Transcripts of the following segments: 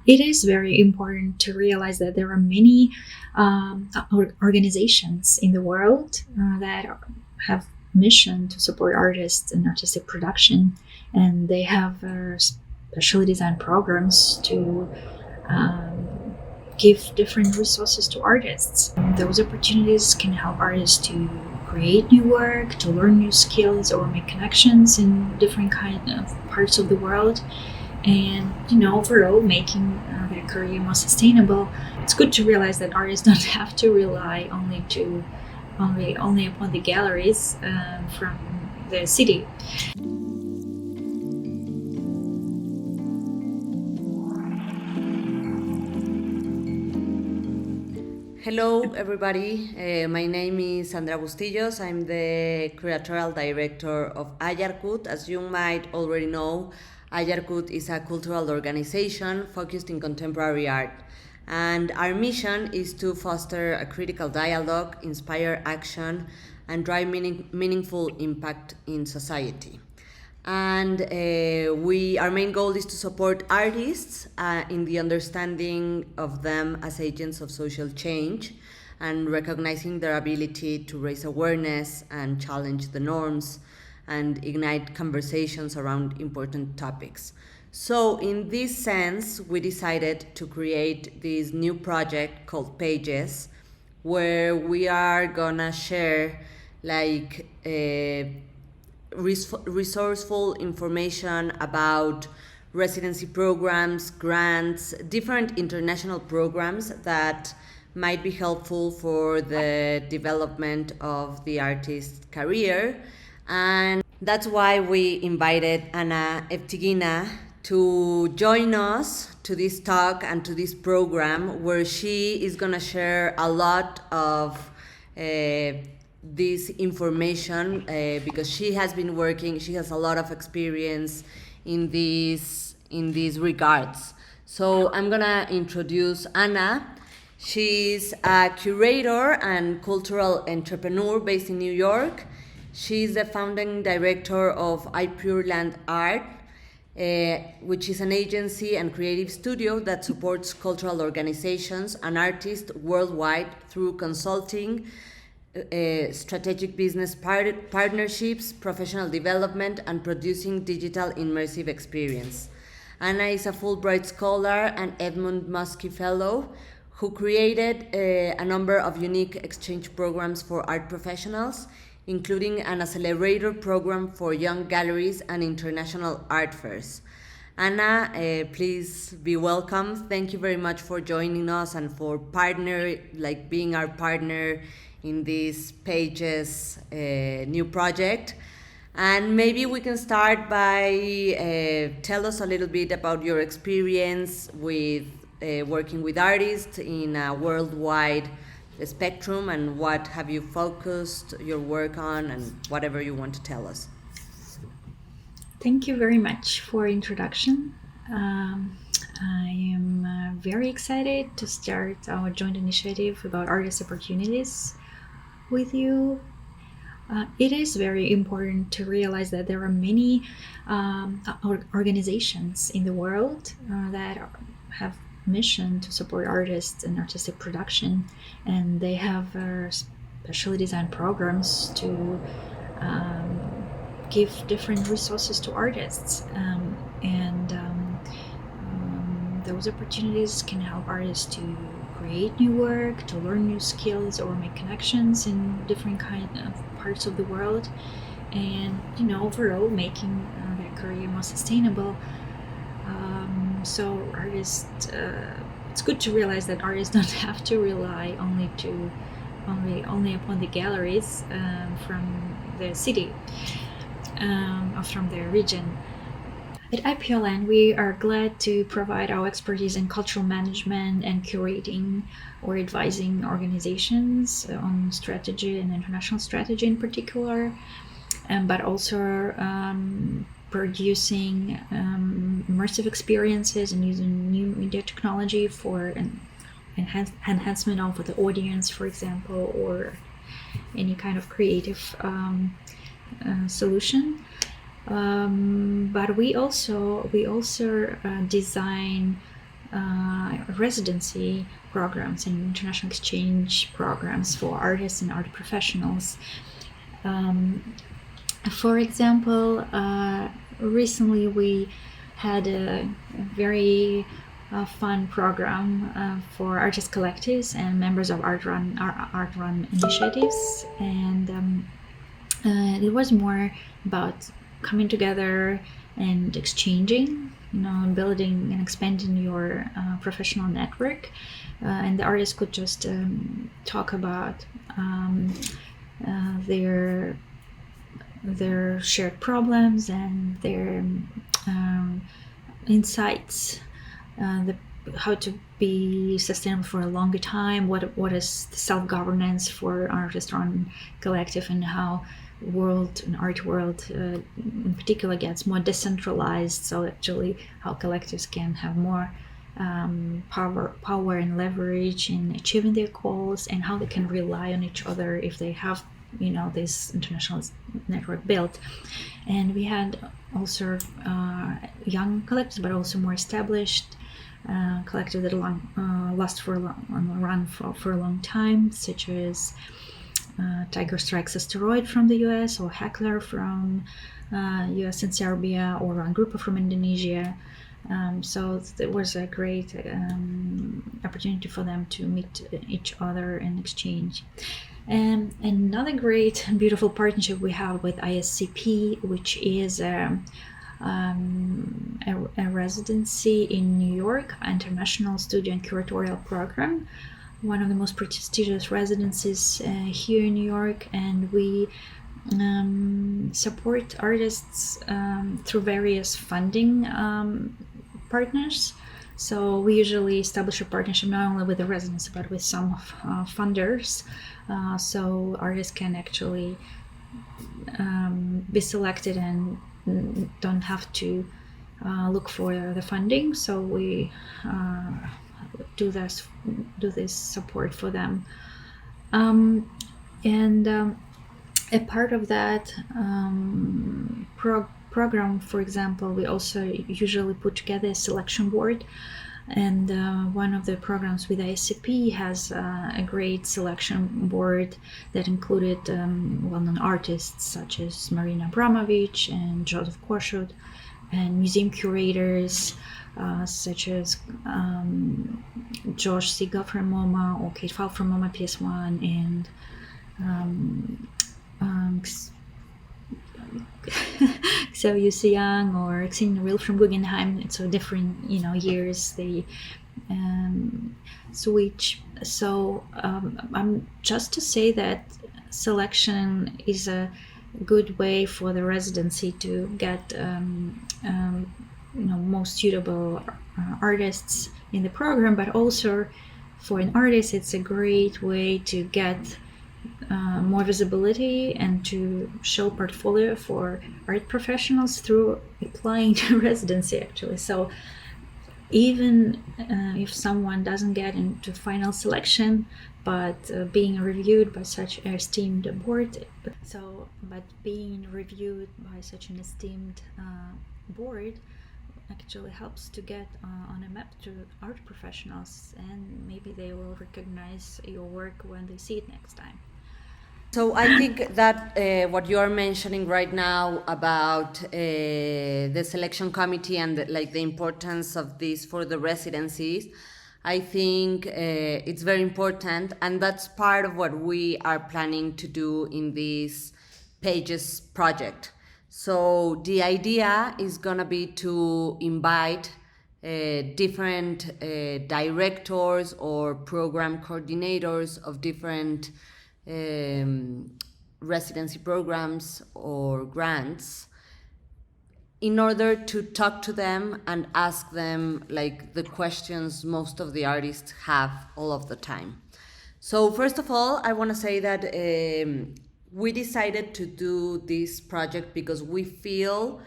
It is very important to realize that there are many organizations in the world that have mission to support artists and artistic production, and they have specially designed programs to give different resources to artists. Those opportunities can help artists to create new work, to learn new skills, or make connections in different kind of parts of the world, and overall making their career more sustainable. It's good to realize that artists don't have to rely only upon the galleries from the city. Hello, everybody. My name is Andrea Bustillos. I'm the Curatorial Director of Ayarkut. As you might already know, Ayarkut is a cultural organization focused in contemporary art. And our mission is to foster a critical dialogue, inspire action, and drive meaningful impact in society. And our main goal is to support artists in the understanding of them as agents of social change and recognizing their ability to raise awareness and challenge the norms and ignite conversations around important topics. So in this sense, we decided to create this new project called Pages, where we are gonna share resourceful information about residency programs, grants, different international programs that might be helpful for the development of the artist's career. And that's why we invited Anna Evtiugina to join us to this talk and to this program, where she is going to share a lot of this information because she has a lot of experience in these regards. So I'm gonna introduce Anna. She's a curator and cultural entrepreneur based in New York. She's the founding director of iPureland Art, which is an agency and creative studio that supports cultural organizations and artists worldwide through consulting, strategic business partnerships, professional development, and producing digital immersive experience. Anna is a Fulbright Scholar and Edmund Muskie Fellow who created a number of unique exchange programs for art professionals, including an accelerator program for young galleries and international art fairs. Anna, please be welcome. Thank you very much for joining us and for being our partner in this Pages new project. And maybe we can start by tell us a little bit about your experience with working with artists in a worldwide spectrum, and what have you focused your work on, and whatever you want to tell us. Thank you very much for introduction. I am very excited to start our joint initiative about artist opportunities with you. It is very important to realize that there are many organizations in the world that have mission to support artists and artistic production, and they have specially designed programs to give different resources to artists, and those opportunities can help artists to create new work, to learn new skills, or make connections in different kind of parts of the world, and overall making their career more sustainable. So artists, it's good to realize that artists don't have to rely only upon the galleries from the city or from their region. At iPureland, we are glad to provide our expertise in cultural management and curating or advising organizations on strategy and international strategy in particular, but also producing immersive experiences and using new media technology for an enhancement of the audience, for example, or any kind of creative solution. But we also design residency programs and international exchange programs for artists and art professionals. For example, recently we had a very fun program for artist collectives and members of art run initiatives, and it was more about coming together and exchanging, building and expanding your professional network, and the artists could just talk about their shared problems and their insights, how to be sustainable for a longer time, what is self-governance for artist-run collective, and how art world in particular gets more decentralized, so actually how collectives can have more power and leverage in achieving their goals, and how they can rely on each other if they have this international network built. And we had also young collectives, but also more established collectives that last for a long time, such as Tiger Strikes Asteroid from the US, or Heckler from US and Serbia, or Run Grupa from Indonesia. So it was a great opportunity for them to meet each other and exchange. And another great and beautiful partnership we have with ISCP, which is a residency in New York, international studio and curatorial program, one of the most prestigious residencies here in New York, and we support artists through various funding partners. So we usually establish a partnership not only with the residents but with some funders, so artists can actually be selected and don't have to look for the funding. So we do this support for them, and a part of that program, for example, we also usually put together a selection board, and one of the programs with ISCP has a great selection board that included well-known artists such as Marina Abramovic and Joseph Koshut, and museum curators such as Josh Siga from MoMA, or Kate Falk from MoMA PS1, and Xiao Yuxiang or Xing Real from Guggenheim. So different years they switch. So I'm just to say that selection is a good way for the residency to get most suitable artists in the program, but also for an artist it's a great way to get more visibility and to show portfolio for art professionals through applying to residency, actually. So even if someone doesn't get into final selection, but being reviewed by such an esteemed board, but being reviewed by such an esteemed board actually helps to get on a map to art professionals, and maybe they will recognize your work when they see it next time. So I think that what you are mentioning right now about the selection committee and the importance of this for the residencies, I think it's very important, and that's part of what we are planning to do in this Pages project. So the idea is gonna be to invite different directors or program coordinators of different residency programs or grants, in order to talk to them and ask them the questions most of the artists have all of the time. So first of all, I want to say that we decided to do this project because we feel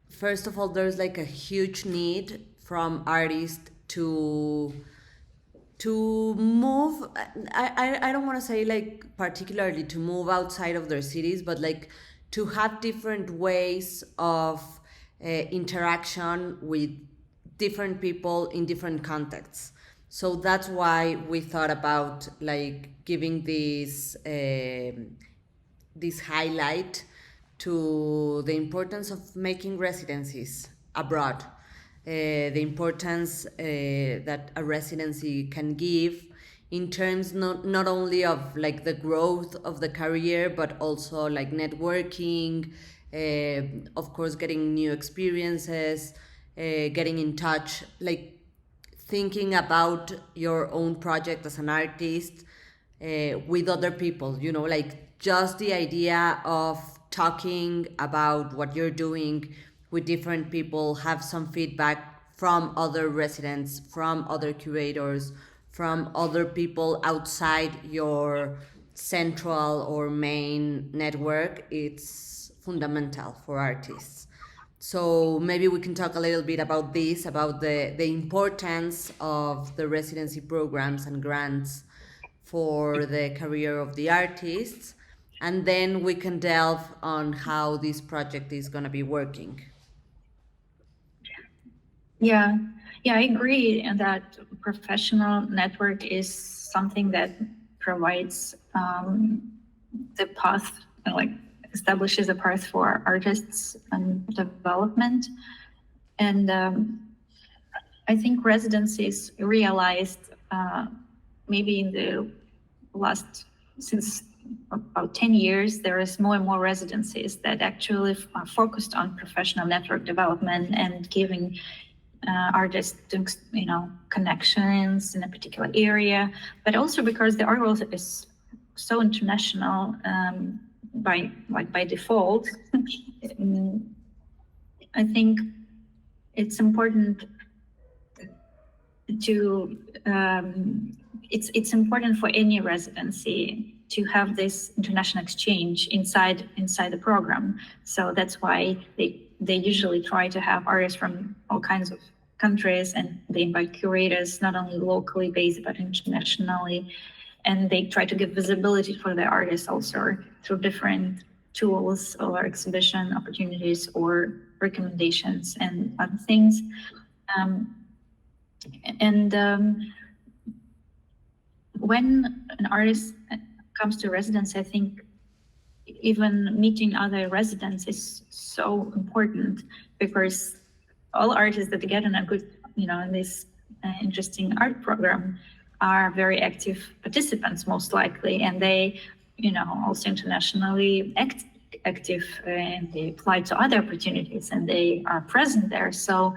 first of all, there's a huge need from artists to move. I don't want to say particularly to move outside of their cities, but to have different ways of interaction with different people in different contexts. So that's why we thought about like giving this highlight to the importance of making residencies abroad, the importance that a residency can give in terms not only of like the growth of the career, but also like networking, of course getting new experiences, getting in touch, like thinking about your own project as an artist with other people, you know, like just the idea of talking about what you're doing with different people, have some feedback from other residents, from other curators, from other people outside your central or main network, it's fundamental for artists. So maybe we can talk a little bit about this, about the importance of the residency programs and grants for the career of the artists. And then we can delve on how this project is going to be working. Yeah, I agree that professional network is something that provides the path, like establishes a path for artists and development. And I think residencies realized maybe in the last, since about 10 years, there is more and more residencies that actually are focused on professional network development and giving artists, you know, connections in a particular area, but also because the art world is so international by default. I think it's important to it's important for any residency to have this international exchange inside the program. So that's why they usually try to have artists from all kinds of countries, and they invite curators not only locally based but internationally, and they try to give visibility for the artists also through different tools or exhibition opportunities or recommendations and other things. When an artist comes to residence, I think even meeting other residents is so important, because all artists that get in a good, you know, in this interesting art program are very active participants, most likely, and they, you know, also internationally active, and they apply to other opportunities and they are present there. So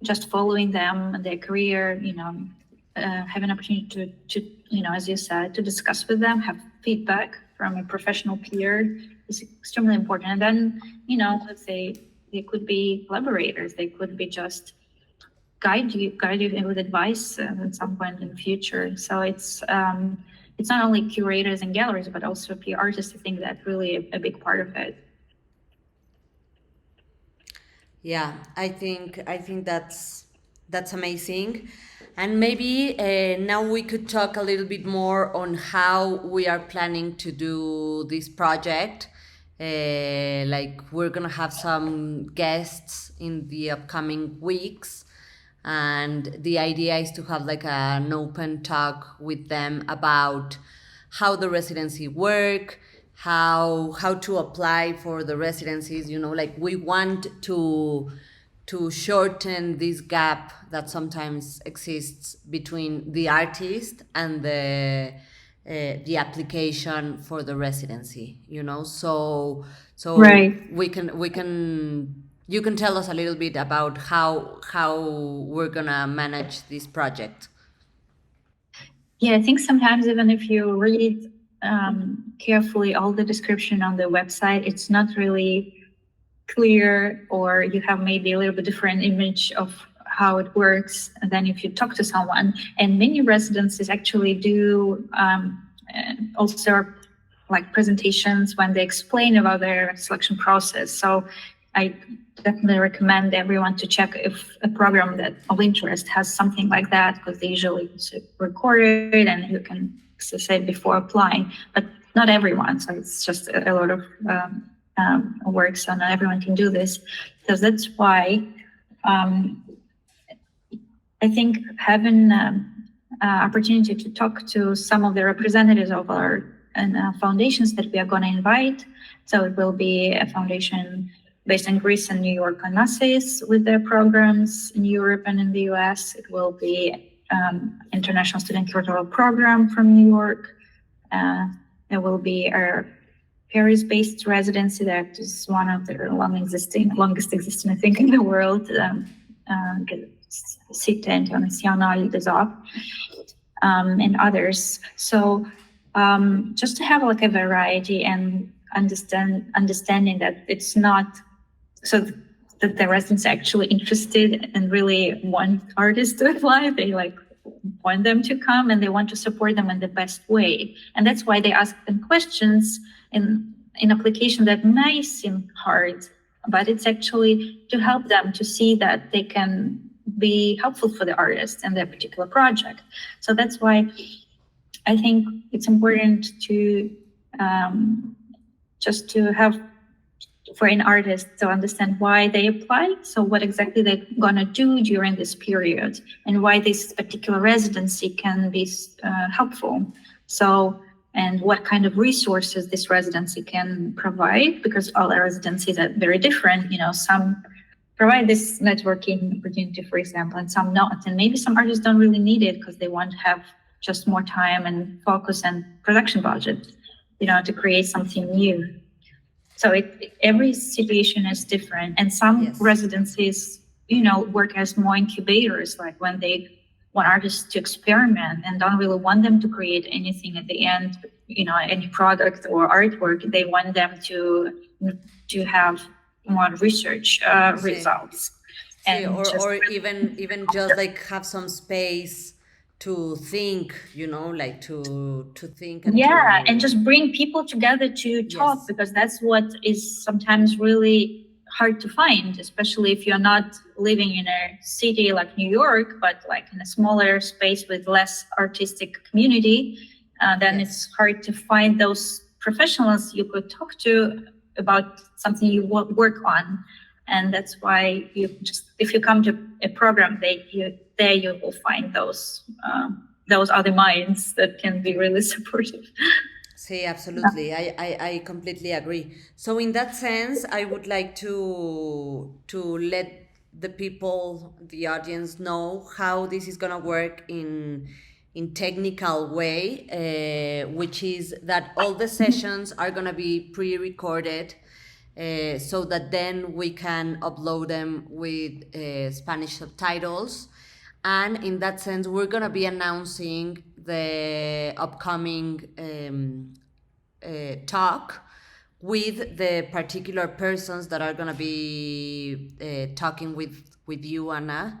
just following them and their career, you know, have an opportunity to, you know, as you said, to discuss with them, have feedback from a professional peer is extremely important. And then, you know, let's say they could be collaborators, they could be just guide you with advice at some point in the future. So it's not only curators and galleries, but also PR artists. I think that's really a big part of it. Yeah, I think that's amazing. And maybe now we could talk a little bit more on how we are planning to do this project. Like we're gonna have some guests in the upcoming weeks, and the idea is to have like an open talk with them about how the residency work, how to apply for the residencies. You know, like we want to shorten this gap that sometimes exists between the artist and the application for the residency, you know. So Right. we can you can tell us a little bit about how we're gonna manage this project. Yeah, I think sometimes even if you read carefully all the description on the website, it's not really clear, or you have maybe a little bit different image of how it works than if you talk to someone. And many residencies actually do also like presentations when they explain about their selection process. So I definitely recommend everyone to check if a program that of interest has something like that, because they usually record it and you can say before applying, but not everyone. So it's just a lot of work, so not everyone can do this. So that's why I think having opportunity to talk to some of the representatives of our foundations that we are going to invite. So it will be a foundation based in Greece and New York on Masses with their programs in Europe and in the US. It will be International Student Curatorial Program from New York. There will be our Paris-based residency that is one of the longest existing, I think, in the world. Site Internacional des Arts, and others. So just to have like a variety and understanding that it's not so that the residents are actually interested and really want artists to apply. They like want them to come and they want to support them in the best way. And that's why they ask them questions in application that may seem hard, but it's actually to help them to see that they can be helpful for the artist and their particular project. So that's why I think it's important to just to have for an artist to understand why they apply. So what exactly they're gonna do during this period and why this particular residency can be helpful. So, and what kind of resources this residency can provide, because all our residencies are very different. You know, some provide this networking opportunity, for example, and some not. And maybe some artists don't really need it because they want to have just more time and focus and production budget, you know, to create something new. So every situation is different. And some residencies, you know, work as more incubators, like when they want artists to experiment and don't really want them to create anything at the end, you know, any product or artwork. They want them to have more research results. And or even just like have some space to think, you know, like to think. And and just bring people together to talk, because that's what is sometimes really hard to find, especially if you're not living in a city like New York, but like in a smaller space with less artistic community, then it's hard to find those professionals you could talk to about something you work on. And that's why you just, if you come to a program, you will find those other minds that can be really supportive. See, absolutely. I completely agree. So in that sense, I would like to let the people, the audience, know how this is gonna work in technical way, which is that all the sessions are gonna be pre-recorded, so that then we can upload them with Spanish subtitles. And in that sense, we're gonna be announcing the upcoming talk with the particular persons that are gonna be talking with you, Anna,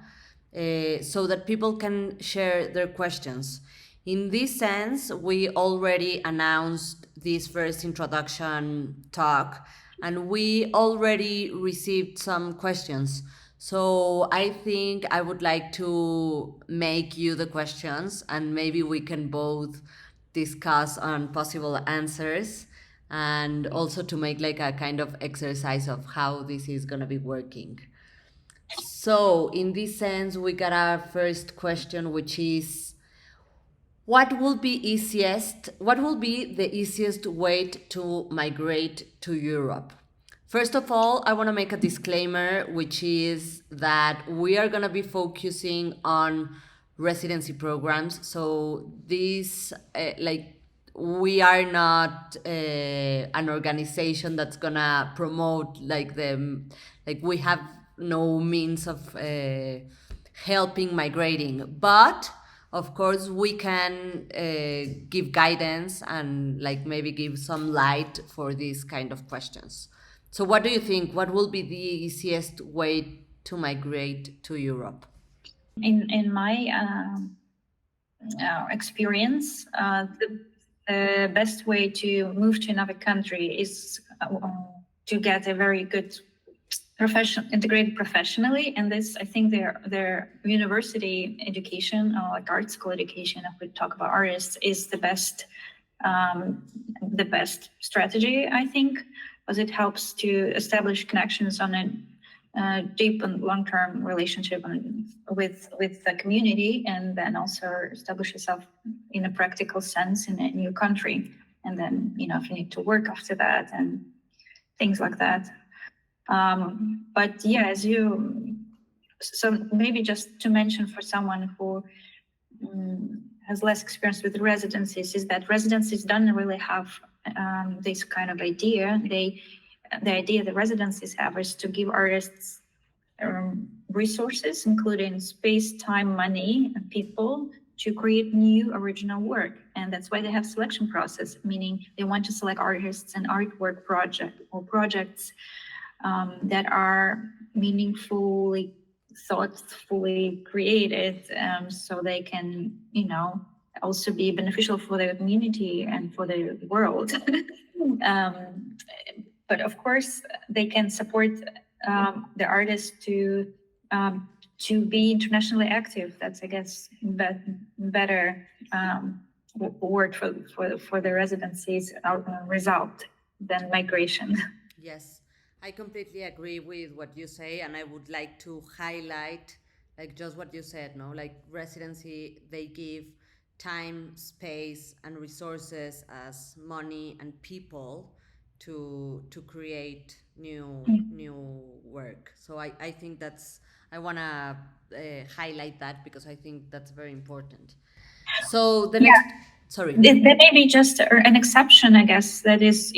so that people can share their questions. In this sense, we already announced this first introduction talk, and we already received some questions. So I think I would like to make you the questions, and maybe we can both discuss on possible answers, and also to make like a kind of exercise of how this is going to be working. So in this sense, we got our first question, which is, what will be the easiest way to migrate to Europe? First of all, I want to make a disclaimer, which is that we are going to be focusing on residency programs. So this, we are not an organization that's going to promote we have no means of helping migrating. But of course, we can give guidance and like maybe give some light for these kind of questions. So what do you think? What will be the easiest way to migrate to Europe? In my experience, the best way to move to another country is to get a very good integrated professionally. And this, I think their university education, or like art school education, if we talk about artists, is the best strategy, I think, because it helps to establish connections on a deep and long-term relationship with the community, and then also establish yourself in a practical sense in a new country. And then, if you need to work after that and things like that. But yeah, so maybe just to mention for someone who has less experience with residencies, is that residencies don't really have this kind of idea. The idea the residencies have is to give artists resources, including space, time, money, and people, to create new original work. And that's why they have selection process, meaning they want to select artists and artwork projects that are meaningfully, thoughtfully created, so they can, also be beneficial for the community and for the world. But of course, they can support the artists to be internationally active. That's, I guess, better word for the residencies result than migration. Yes, I completely agree with what you say, and I would like to highlight, like, just what you said, no? Like, residency, they give time, space, and resources as money and people to create new work. So I think I want to highlight that, because I think that's very important. So the next, sorry. There may be just an exception, I guess, that is,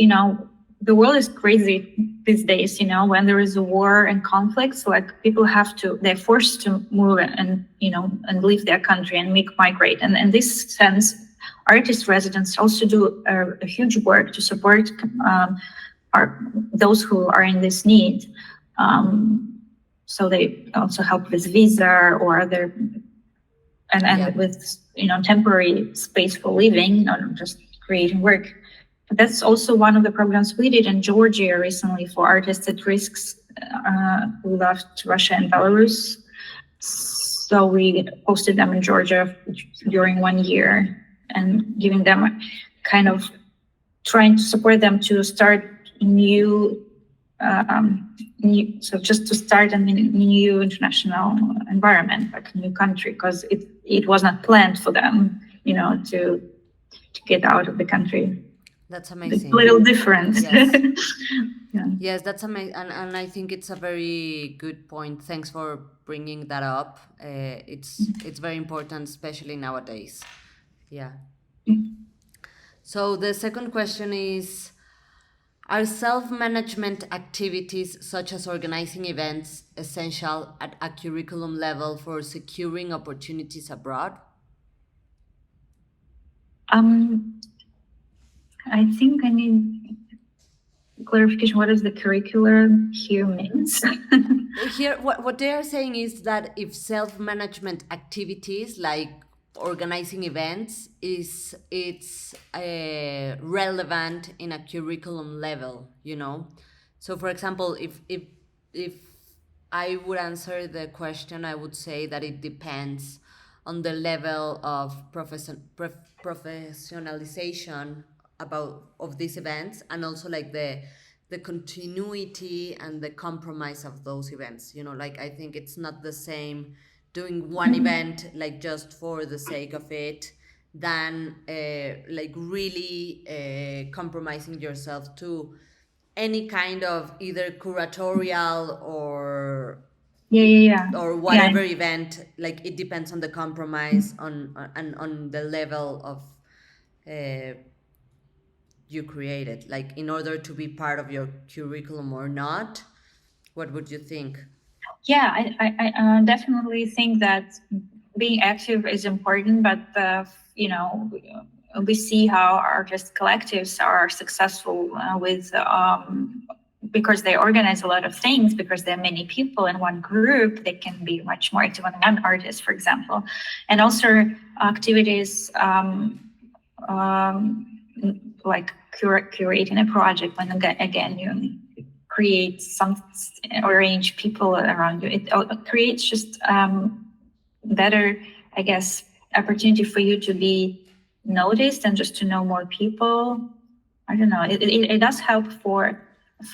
the world is crazy these days, when there is a war and conflicts, like people they're forced to move and leave their country and migrate. And in this sense, artist residents also do a huge work to support those who are in this need. So they also help with visa or other, and with, temporary space for living, not just creating work. But that's also one of the programs we did in Georgia recently for artists at risks who left Russia and Belarus. So we hosted them in Georgia during 1 year and giving them kind of trying to support them to start so just to start in a new international environment, like a new country, because it was not planned for them, to get out of the country. That's amazing. It's a little different. Yes. Yeah. Yes, that's amazing, and I think it's a very good point. Thanks for bringing that up. It's very important, especially nowadays. Yeah. So the second question is: are self-management activities such as organizing events essential at a curriculum level for securing opportunities abroad? I think I need clarification. What does the curriculum here means? Here, what they are saying is that if self-management activities like organizing events it's relevant in a curriculum level, So, for example, if I would answer the question, I would say that it depends on the level of professionalization of these events, and also like the continuity and the compromise of those events. Like, I think it's not the same doing one event like just for the sake of it than like really compromising yourself to any kind of either curatorial or whatever event. Like, it depends on the compromise on the level of you created, like, in order to be part of your curriculum or not. What would you think? Yeah, I definitely think that being active is important, but we see how artist collectives are successful with because they organize a lot of things, because there are many people in one group. They can be much more active on one artist, for example, and also activities like curating a project, when again you create arrange people around you. It creates just better, I guess, opportunity for you to be noticed and just to know more people. I don't know. It does help for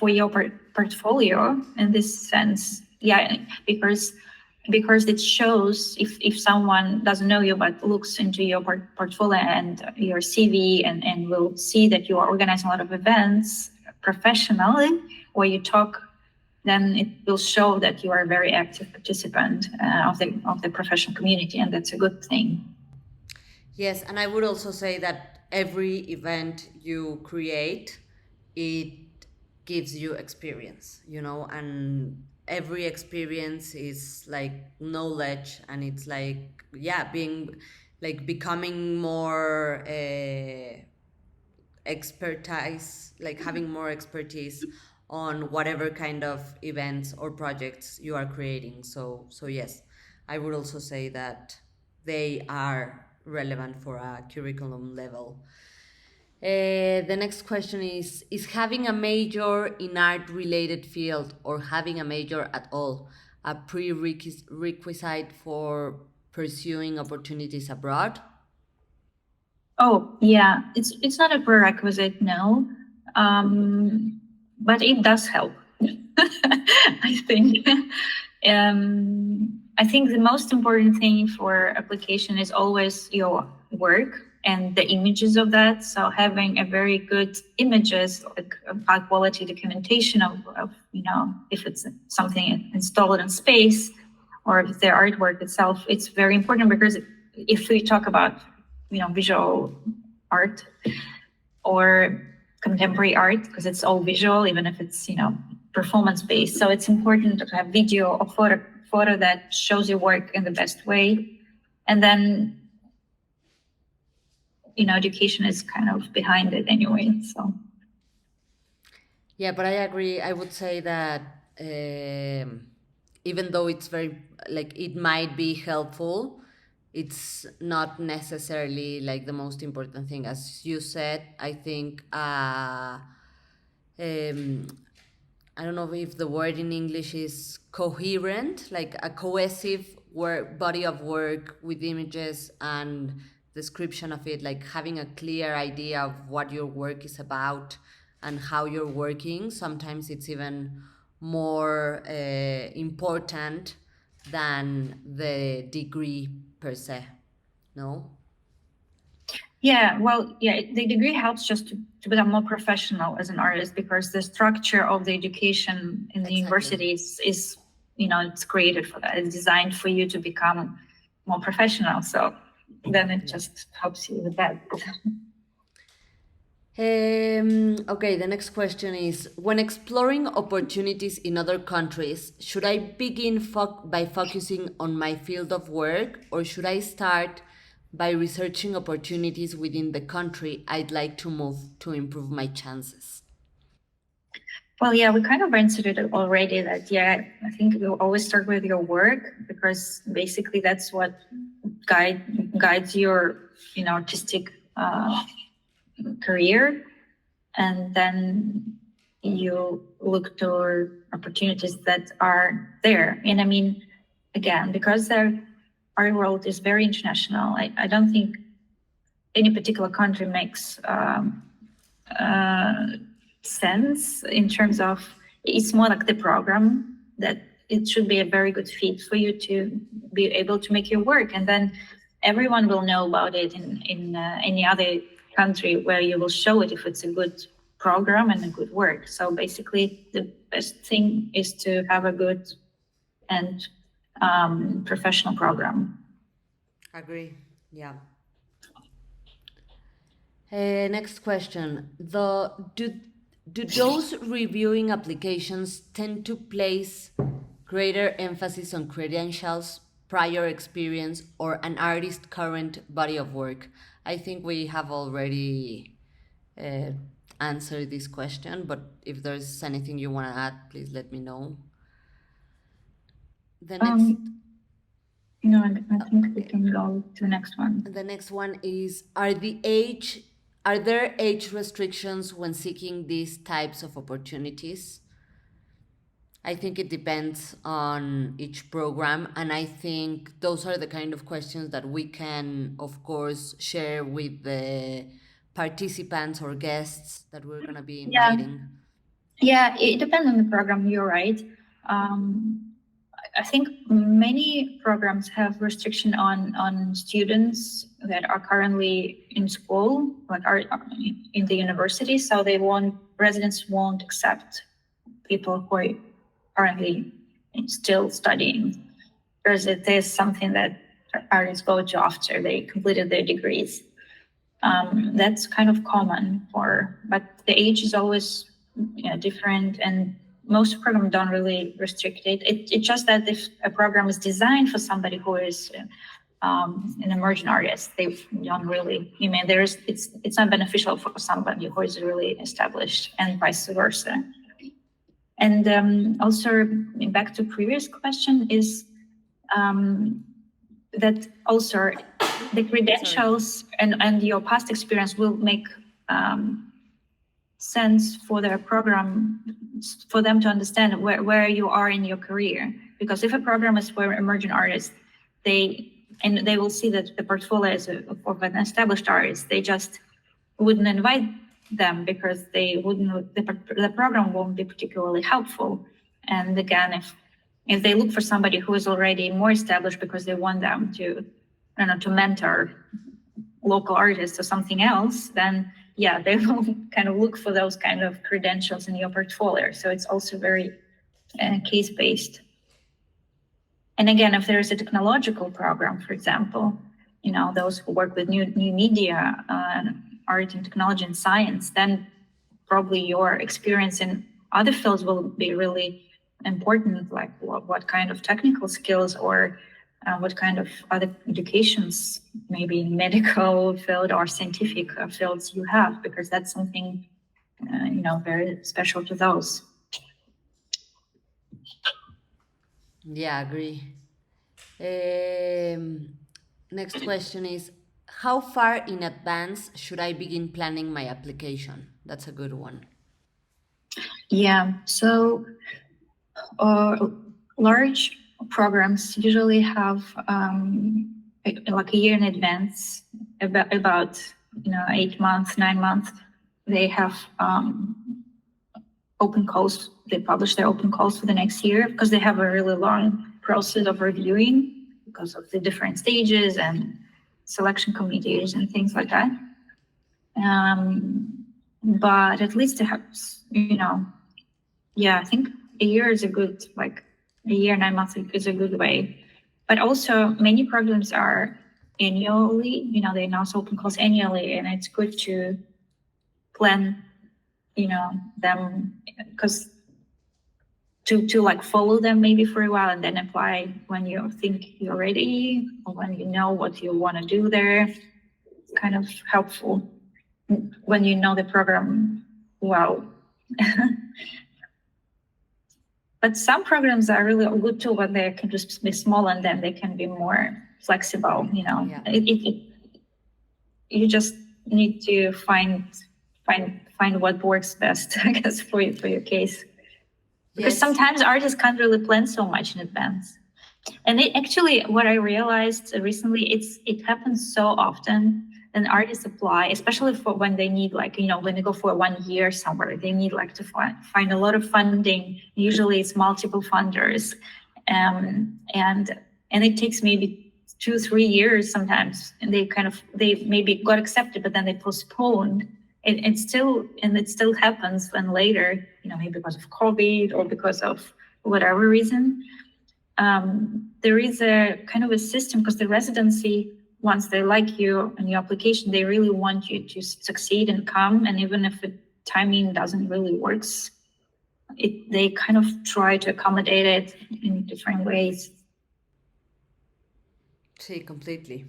your portfolio in this sense. yeah, because it shows, if someone doesn't know you but looks into your portfolio and your CV and will see that you are organizing a lot of events professionally, where you talk, then it will show that you are a very active participant of the professional community, and that's a good thing. Yes, and I would also say that every event you create, it gives you experience, and every experience is like knowledge, and it's like, yeah, being like becoming more expertise, like having more expertise on whatever kind of events or projects you are creating. So yes, I would also say that they are relevant for a curriculum level. The next question is having a major in art related field or having a major at all a prerequisite for pursuing opportunities abroad? Oh, yeah, it's not a prerequisite, no, but it does help. I think. I think the most important thing for application is always your work and the images of that. So having a very good images, like high quality documentation of if it's something installed in space or if the artwork itself, it's very important, because if we talk about visual art or contemporary art, because it's all visual, even if it's performance based, so it's important to have video or photo that shows your work in the best way. And then education is kind of behind it anyway, so Yeah, but I agree. I would say that even though it's very, like, it might be helpful, it's not necessarily like the most important thing. As you said, I think um, I don't know if the word in English is coherent, like a cohesive work, body of work with images and description of it, like having a clear idea of what your work is about and how you're working. Sometimes it's even more important than the degree per se. No? yeah, well, yeah, the degree helps just to become more professional as an artist, because the structure of the education in the Exactly. universities is it's created for that. It's designed for you to become more professional, so then it just helps you with that. Okay, the next question is, when exploring opportunities in other countries, should I begin by focusing on my field of work, or should I start by researching opportunities within the country I'd like to move to improve my chances? Well, yeah, we kind of answered it already, that, yeah, I think you always start with your work, because basically that's what guides your, artistic career. And then you look to opportunities that are there. And I mean, again, because our world is very international, I don't think any particular country makes sense, in terms of, it's more like the program, that it should be a very good fit for you to be able to make your work, and then everyone will know about it in any other country where you will show it, if it's a good program and a good work. So basically the best thing is to have a good and professional program. Agree. Yeah. Next question. Do those reviewing applications tend to place greater emphasis on credentials, prior experience, or an artist's current body of work? I think we have already answered this question, but if there's anything you want to add, please let me know. The next. No, I think we can go to the next one. The next one is, are there age restrictions when seeking these types of opportunities? I think it depends on each program, and I think those are the kind of questions that we can, of course, share with the participants or guests that we're going to be inviting. Yeah, it depends on the program. You're right. I think many programs have restriction on students that are currently in school, like are in the university. So residents won't accept people who are currently still studying, because it is something that artists go to after they completed their degrees. That's kind of common but the age is always different, and most programs don't really restrict it. It's just that if a program is designed for somebody who is an emerging artist, they don't really. It's not beneficial for somebody who is really established, and vice versa. And also, back to previous question is that also the credentials and your past experience will make sense for their program, for them to understand where you are in your career. Because if a program is for emerging artists, they will see that the portfolio is of an established artist. They just wouldn't invite them because the program won't be particularly helpful. And again, if they look for somebody who is already more established because they want them to mentor local artists or something else, then they will kind of look for those kind of credentials in your portfolio. So it's also very case-based. And again, if there is a technological program, for example, those who work with new media, art and technology and science, then probably your experience in other fields will be really important, like what kind of technical skills or what kind of other educations, maybe medical field or scientific fields you have, because that's something, very special to those. Yeah, agree. Next question is, how far in advance should I begin planning my application? That's a good one. Yeah, so large programs usually have like a year in advance, about 8 months, 9 months. They have open calls. They publish their open calls for the next year because they have a really long process of reviewing because of the different stages and selection committees and things like that. But at least they have, I think a year is a good, like a year, 9 months is a good way. But also many programs are annually, they announce open calls annually, and it's good to plan, them, because to like follow them maybe for a while and then apply when you think you're ready or when you know what you want to do there. It's kind of helpful when you know the program well. But some programs are really good too when they can just be small and then they can be more flexible. Yeah. You just need to find what works best, I guess, for your case. Because Yes. sometimes artists can't really plan so much in advance. And actually, what I realized recently, it happens so often. And artists apply, especially for when they need, like, when they go for 1 year somewhere, they need like to find a lot of funding. Usually it's multiple funders. And it takes maybe 2-3 years sometimes. And they maybe got accepted, but then they postponed. It still happens when later, maybe because of COVID or because of whatever reason, there is a kind of a system, because the residency, once they like you and your application, they really want you to succeed and come. And even if the timing doesn't really works, they kind of try to accommodate it in different ways. See, completely.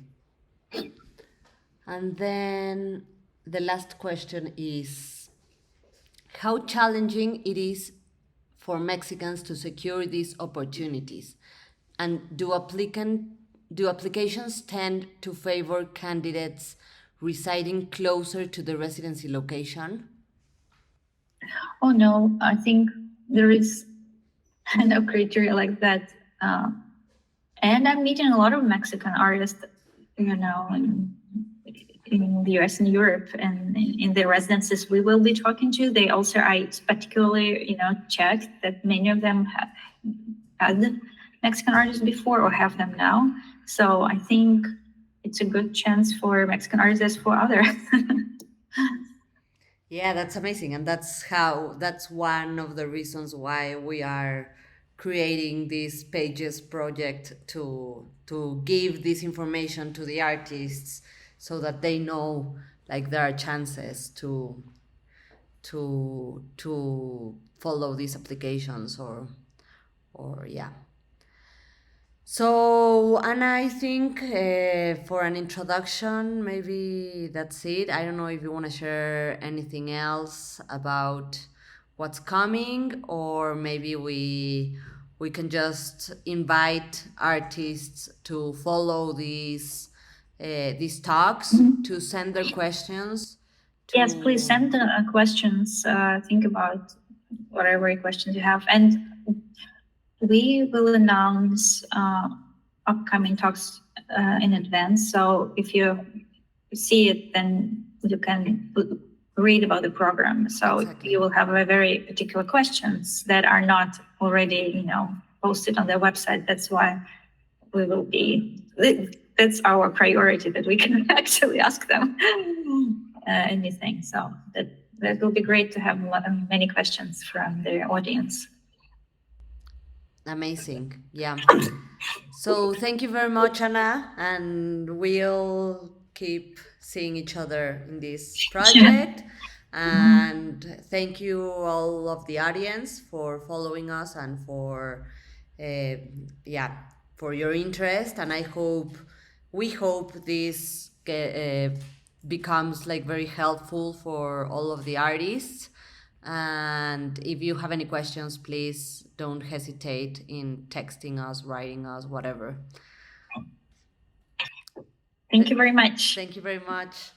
And then the last question is, how challenging it is for Mexicans to secure these opportunities? And do applications tend to favor candidates residing closer to the residency location? Oh no, I think there is no criteria like that. And I'm meeting a lot of Mexican artists, in the US and Europe, and in the residences we will be talking to. They also, I particularly, checked that many of them had Mexican artists before or have them now. So I think it's a good chance for Mexican artists as for others. Yeah, that's amazing. And that's one of the reasons why we are creating this Pages project to give this information to the artists so that they know like there are chances to follow these applications or yeah. So, Anna, I think for an introduction, maybe that's it. I don't know if you want to share anything else about what's coming, or maybe we can just invite artists to follow these talks, to send their questions. Yes, please send questions. Think about whatever questions you have, and we will announce upcoming talks in advance. So if you see it, then you can read about the program. So Exactly. you will have a very particular questions that are not already, posted on their website. That's why we will be. That's our priority, that we can actually ask them anything. So that will be great to have many questions from the audience. Amazing. Yeah. So thank you very much, Anna, and we'll keep seeing each other in this project. And thank you all of the audience for following us and for for your interest. And we hope this becomes like very helpful for all of the artists. And if you have any questions, please don't hesitate in texting us, writing us, whatever. Thank you very much. Thank you very much.